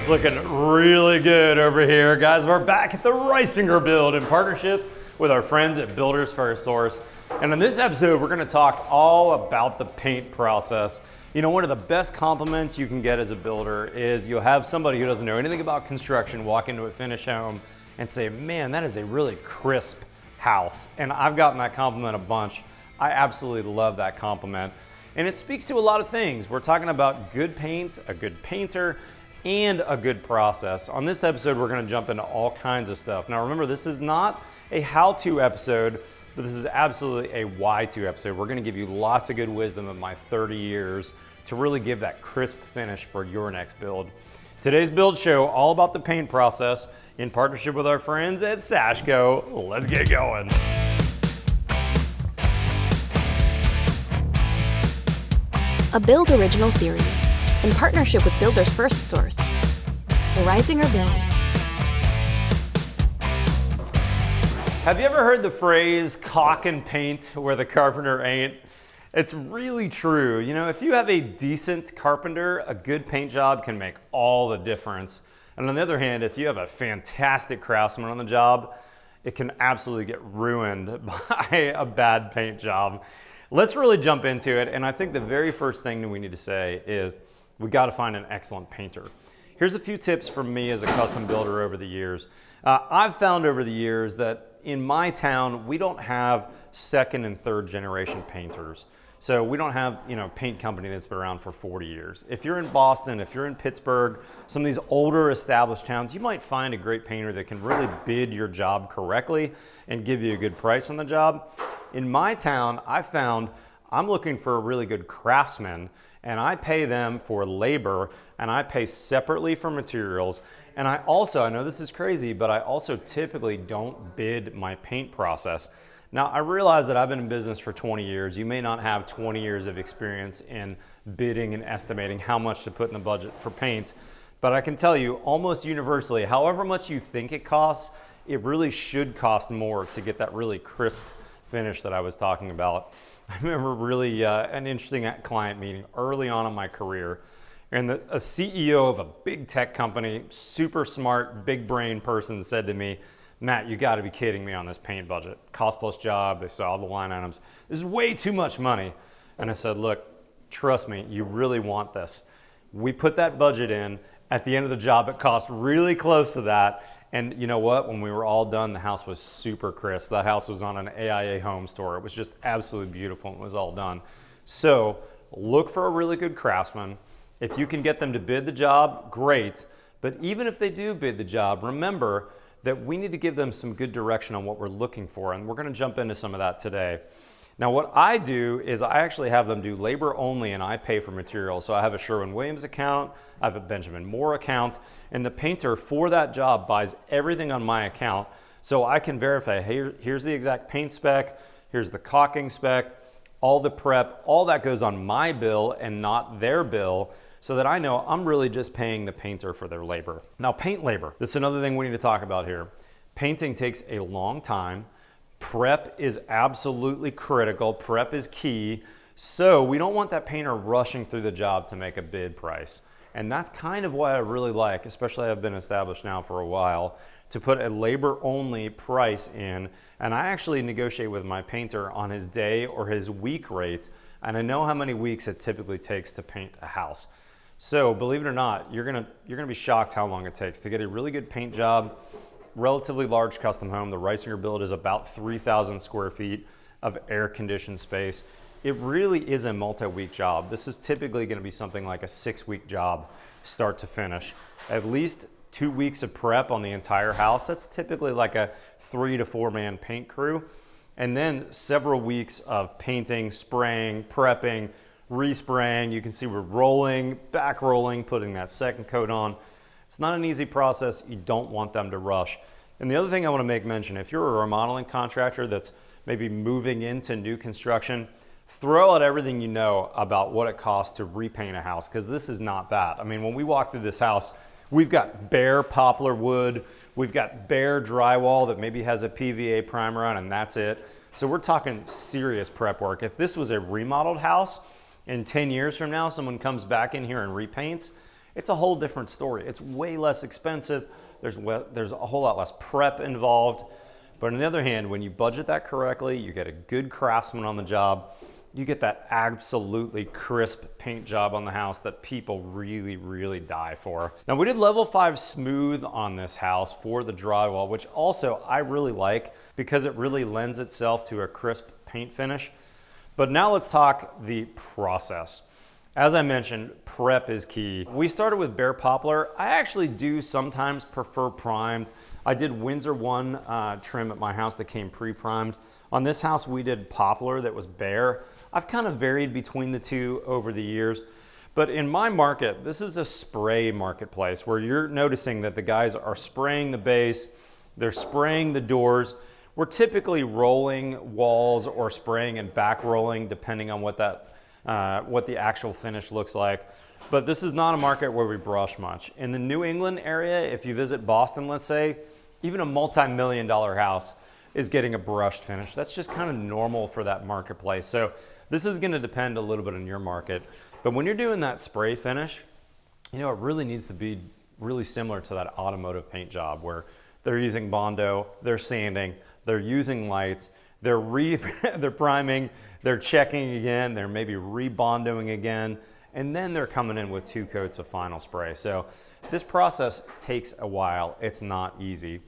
It's looking really good over here. Guys, we're back at the Reisinger build in partnership with our friends at Builders FirstSource. And in this episode, we're gonna talk all about the paint process. You know, one of the best compliments you can get as a builder is you'll have somebody who doesn't know anything about construction walk into a finished home and say, man, that is a really crisp house. And I've gotten that compliment a bunch. I absolutely love that compliment. And it speaks to a lot of things. We're talking about good paint, a good painter, and a good process. On this episode, we're gonna jump into all kinds of stuff. Now remember, this is not a how-to episode, but this is absolutely a why-to episode. We're gonna give you lots of good wisdom of my 30 years to really give that crisp finish for your next build. Today's build show, all about the paint process in partnership with our friends at Sashco. Let's get going. A Build Original series in partnership with Builders FirstSource. The Reisinger Build. Have you ever heard the phrase caulk and paint where the carpenter ain't? It's really true. You know, if you have a decent carpenter, a good paint job can make all the difference. And on the other hand, if you have a fantastic craftsman on the job, it can absolutely get ruined by a bad paint job. Let's really jump into it, and I think the very first thing that we need to say is we got to find an excellent painter. Here's a few tips from me as a custom builder over the years. I've found over the years that in my town, we don't have second and third generation painters. So we don't have, paint company that's been around for 40 years. If you're in Boston, if you're in Pittsburgh, some of these older established towns, you might find a great painter that can really bid your job correctly and give you a good price on the job. In my town, I found I'm looking for a really good craftsman, and I pay them for labor, and I pay separately for materials. And I know this is crazy, but I also typically don't bid my paint process. Now, I realize that I've been in business for 20 years. You may not have 20 years of experience in bidding and estimating how much to put in the budget for paint, but I can tell you almost universally, however much you think it costs, it really should cost more to get that really crisp finish that I was talking about. I remember really an interesting client meeting early on in my career, and a CEO of a big tech company, super smart, big brain person said to me, Matt, you gotta be kidding me on this paint budget. Cost plus job, they saw the line items. This is way too much money. And I said, look, trust me, you really want this. We put that budget in. At the end of the job, it cost really close to that. And you know what? When we were all done, the house was super crisp. That house was on an AIA home store. It was just absolutely beautiful when it was all done. So look for a really good craftsman. If you can get them to bid the job, great. But even if they do bid the job, remember that we need to give them some good direction on what we're looking for. And we're gonna jump into some of that today. Now what I do is I actually have them do labor only and I pay for materials. So I have a Sherwin-Williams account, I have a Benjamin Moore account, and the painter for that job buys everything on my account so I can verify, hey, here's the exact paint spec, here's the caulking spec, all the prep, all that goes on my bill and not their bill, so that I know I'm really just paying the painter for their labor. Now paint labor, this is another thing we need to talk about here. Painting takes a long time. Prep is absolutely critical. Prep is key. So we don't want that painter rushing through the job to make a bid price. And that's kind of what I really like, especially I've been established now for a while, to put a labor only price in. And I actually negotiate with my painter on his day or his week rate. And I know how many weeks it typically takes to paint a house. So believe it or not, you're gonna be shocked how long it takes to get a really good paint job. Relatively large custom home. The Reisinger build is about 3,000 square feet of air-conditioned space. It really is a multi-week job. This is typically gonna be something like a 6-week job, start to finish. At least 2 weeks of prep on the entire house. That's typically like a 3 to 4 man paint crew. And then several weeks of painting, spraying, prepping, respraying. You can see we're rolling, back rolling, putting that second coat on. It's not an easy process. You don't want them to rush. And the other thing I want to make mention, if you're a remodeling contractor that's maybe moving into new construction, throw out everything you know about what it costs to repaint a house, because this is not that. I mean, when we walk through this house, we've got bare poplar wood, we've got bare drywall that maybe has a PVA primer on, and that's it. So we're talking serious prep work. If this was a remodeled house, and 10 years from now, someone comes back in here and repaints, it's a whole different story. It's way less expensive. There's a whole lot less prep involved. But on the other hand, when you budget that correctly, you get a good craftsman on the job, you get that absolutely crisp paint job on the house that people really, really die for. Now, we did level 5 smooth on this house for the drywall, which also I really like because it really lends itself to a crisp paint finish. But now let's talk the process. As I mentioned, prep is key. We started with bare poplar. I actually do sometimes prefer primed. I did Windsor 1 trim at my house that came pre-primed. On this house, we did poplar that was bare. I've kind of varied between the two over the years. But in my market, this is a spray marketplace where you're noticing that the guys are spraying the base, they're spraying the doors. We're typically rolling walls or spraying and back rolling depending on what the actual finish looks like. But this is not a market where we brush much. In the New England area, if you visit Boston, let's say, even a multi-million-dollar house is getting a brushed finish. That's just kind of normal for that marketplace. So this is going to depend a little bit on your market. But when you're doing that spray finish, you know, it really needs to be really similar to that automotive paint job where they're using Bondo, they're sanding, they're using lights, they're priming, they're checking again, they're maybe rebondoing again, and then they're coming in with 2 coats of final spray. So this process takes a while. It's not easy.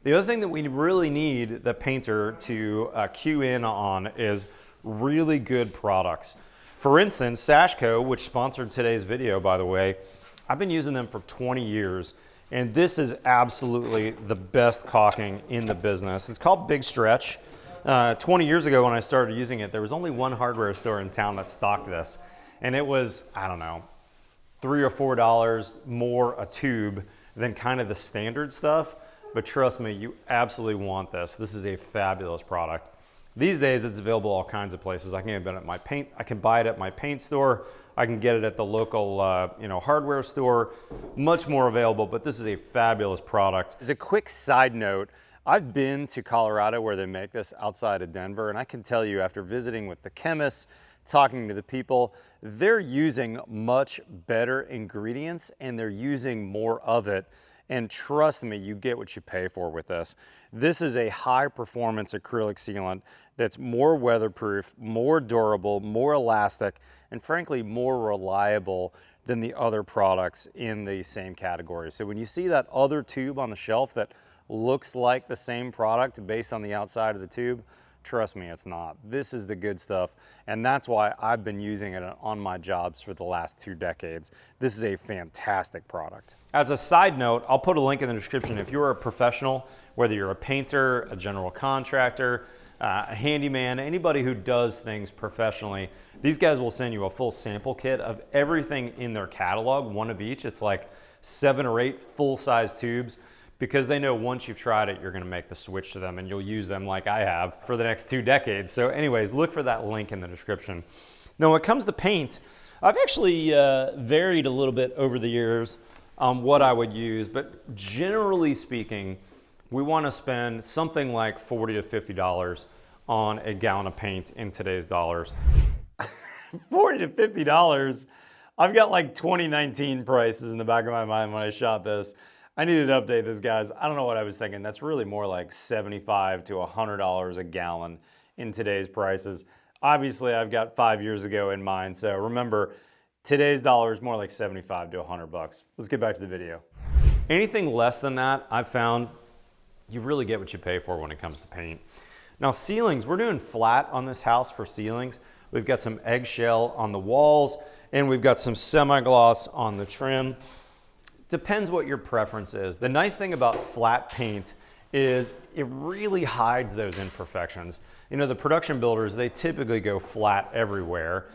The other thing that we really need the painter to cue in on is really good products. For instance, Sashco, which sponsored today's video, by the way, I've been using them for 20 years, and this is absolutely the best caulking in the business. It's called Big Stretch. 20 years ago when I started using it, there was only one hardware store in town that stocked this, and it was, I don't know, $3 or $4 more a tube than kind of the standard stuff. But trust me, you absolutely want this. This is a fabulous product. These days, it's available all kinds of places. I can buy it at my paint store. I can get it at the local, hardware store. Much more available, but this is a fabulous product. As a quick side note, I've been to Colorado where they make this outside of Denver, and I can tell you after visiting with the chemists, talking to the people, they're using much better ingredients and they're using more of it. And trust me, you get what you pay for with this. This is a high performance acrylic sealant that's more weatherproof, more durable, more elastic, and frankly, more reliable than the other products in the same category. So when you see that other tube on the shelf that looks like the same product based on the outside of the tube, trust me, it's not. This is the good stuff, and that's why I've been using it on my jobs for the last 2 decades. This is a fantastic product. As a side note, I'll put a link in the description. If you're a professional, whether you're a painter, a general contractor, a handyman, anybody who does things professionally, these guys will send you a full sample kit of everything in their catalog, one of each. It's like 7 or 8 full-size tubes, because they know once you've tried it, you're gonna make the switch to them and you'll use them like I have for the next 2 decades. So anyways, look for that link in the description. Now, when it comes to paint, I've actually varied a little bit over the years on what I would use, but generally speaking, we wanna spend something like $40 to $50 on a gallon of paint in today's dollars. $40 to $50. I've got like 2019 prices in the back of my mind when I shot this. I needed to update this, guys. I don't know what I was thinking. That's really more like $75 to $100 a gallon in today's prices. Obviously, I've got 5 years ago in mind, so remember, today's dollar is more like 75 to 100 bucks. Let's get back to the video. Anything less than that, I've found you really get what you pay for when it comes to paint. Now, ceilings, we're doing flat on this house for ceilings. We've got some eggshell on the walls, and we've got some semi-gloss on the trim. Depends what your preference is. The nice thing about flat paint is it really hides those imperfections. You know, the production builders, they typically go flat everywhere,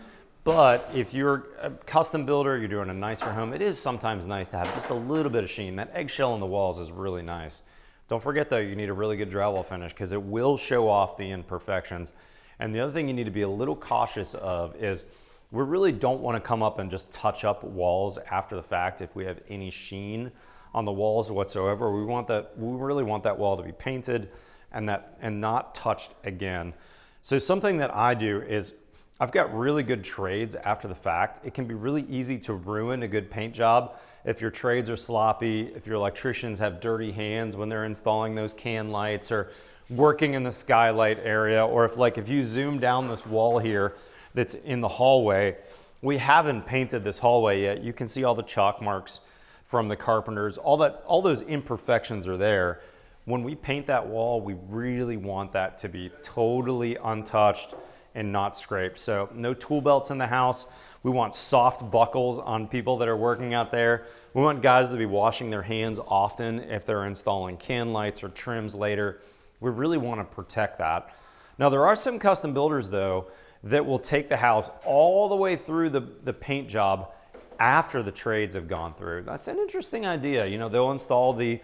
but if you're a custom builder, you're doing a nicer home, it is sometimes nice to have just a little bit of sheen. That eggshell on the walls is really nice. Don't forget though, you need a really good drywall finish because it will show off the imperfections. And the other thing you need to be a little cautious of is we really don't want to come up and just touch up walls after the fact if we have any sheen on the walls whatsoever. We really want that wall to be painted and not touched again. So something that I do is I've got really good trades after the fact. It can be really easy to ruin a good paint job if your trades are sloppy, if your electricians have dirty hands when they're installing those can lights or working in the skylight area, or if you zoom down this wall here that's in the hallway, we haven't painted this hallway yet. You can see all the chalk marks from the carpenters, all those imperfections are there. When we paint that wall, we really want that to be totally untouched and not scraped. So no tool belts in the house. We want soft buckles on people that are working out there. We want guys to be washing their hands often if they're installing can lights or trims later. We really want to protect that. Now there are some custom builders though that will take the house all the way through the paint job after the trades have gone through. That's an interesting idea. You know, they'll install the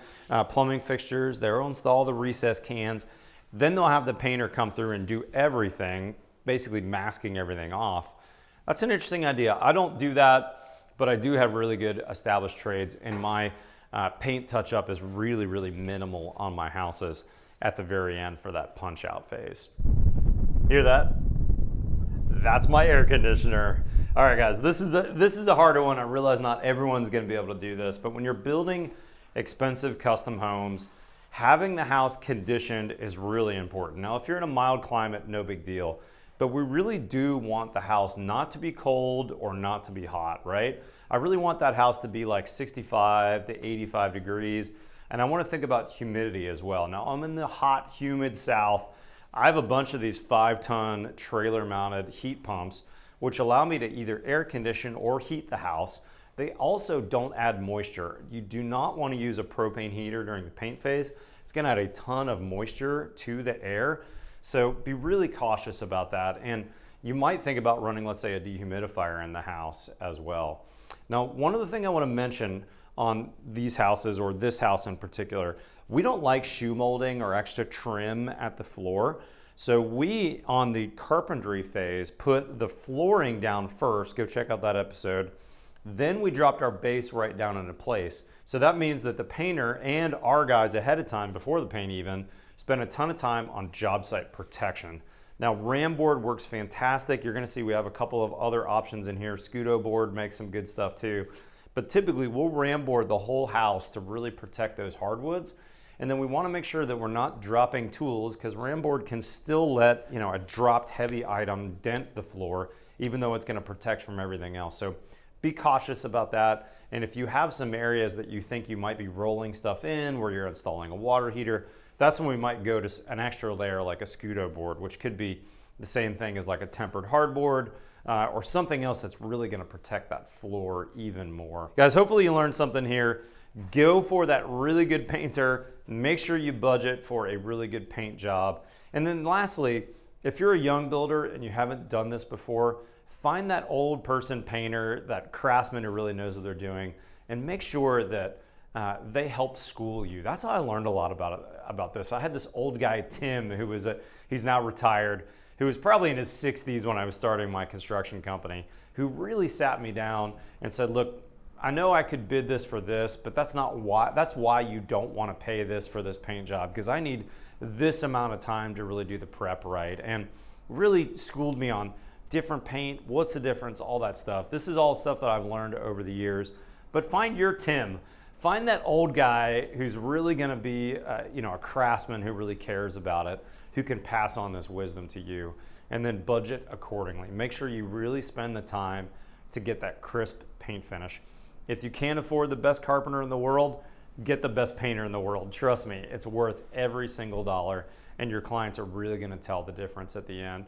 plumbing fixtures, they'll install the recessed cans, then they'll have the painter come through and do everything, basically masking everything off. That's an interesting idea. I don't do that, but I do have really good established trades, and my paint touch-up is really, really minimal on my houses at the very end for that punch-out phase. Hear that? That's my air conditioner. All right, guys, this is a harder one. I realize not everyone's gonna be able to do this, but when you're building expensive custom homes, having the house conditioned is really important. Now, if you're in a mild climate, no big deal, but we really do want the house not to be cold or not to be hot, right? I really want that house to be like 65 to 85 degrees, and I wanna think about humidity as well. Now, I'm in the hot, humid South. I have a bunch of these 5-ton trailer-mounted heat pumps, which allow me to either air condition or heat the house. They also don't add moisture. You do not want to use a propane heater during the paint phase. It's gonna add a ton of moisture to the air. So be really cautious about that. And you might think about running, let's say, a dehumidifier in the house as well. Now, one other thing I want to mention on these houses, or this house in particular, we don't like shoe molding or extra trim at the floor. So we, on the carpentry phase, put the flooring down first. Go check out that episode. Then we dropped our base right down into place. So that means that the painter and our guys ahead of time, before the paint even, spend a ton of time on job site protection. Now, ram board works fantastic. You're gonna see we have a couple of other options in here. Scudo board makes some good stuff too. But typically we'll ram board the whole house to really protect those hardwoods. And then we want to make sure that we're not dropping tools, because ram board can still let, you know, a dropped heavy item dent the floor, even though it's going to protect from everything else. So be cautious about that. And if you have some areas that you think you might be rolling stuff in, where you're installing a water heater, that's when we might go to an extra layer like a Scudo board, which could be the same thing as like a tempered hardboard or something else that's really going to protect that floor even more. Guys, hopefully you learned something here. Go for that really good painter. Make sure you budget for a really good paint job. And then lastly, if you're a young builder and you haven't done this before, find that old person painter, that craftsman who really knows what they're doing, and make sure that they help school you. That's how I learned a lot about this. I had this old guy, Tim, he's now retired, who was probably in his 60s when I was starting my construction company, who really sat me down and said, look, I know I could bid this for this, but that's why you don't want to pay this for this paint job, because I need this amount of time to really do the prep right. And really schooled me on different paint, what's the difference, all that stuff. This is all stuff that I've learned over the years. But find your Tim. Find that old guy who's really going to be a craftsman who really cares about it, who can pass on this wisdom to you, and then budget accordingly. Make sure you really spend the time to get that crisp paint finish. If you can't afford the best carpenter in the world, get the best painter in the world. Trust me, it's worth every single dollar, and your clients are really going to tell the difference at the end.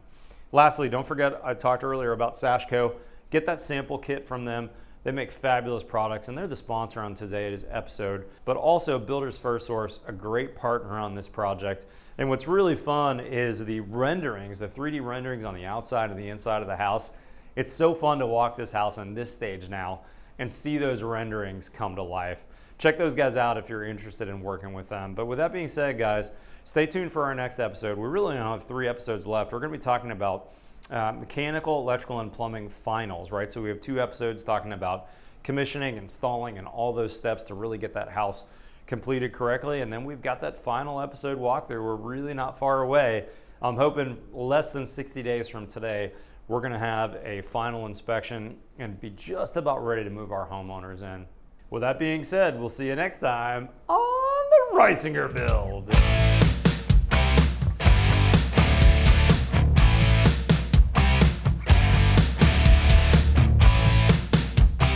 Lastly, don't forget, I talked earlier about Sashco. Get that sample kit from them. They make fabulous products, and they're the sponsor on today's episode, but also Builders FirstSource, a great partner on this project. And what's really fun is the renderings, the 3D renderings on the outside and the inside of the house. It's so fun to walk this house on this stage now and see those renderings come to life. Check those guys out if you're interested in working with them. But with that being said, guys, stay tuned for our next episode. We really only have 3 episodes left. We're gonna be talking about mechanical, electrical, and plumbing finals, right? So we have 2 episodes talking about commissioning, installing, and all those steps to really get that house completed correctly. And then we've got that final episode walkthrough. We're really not far away. I'm hoping less than 60 days from today, we're gonna have a final inspection and be just about ready to move our homeowners in. With that being said, we'll see you next time on the Reisinger Build.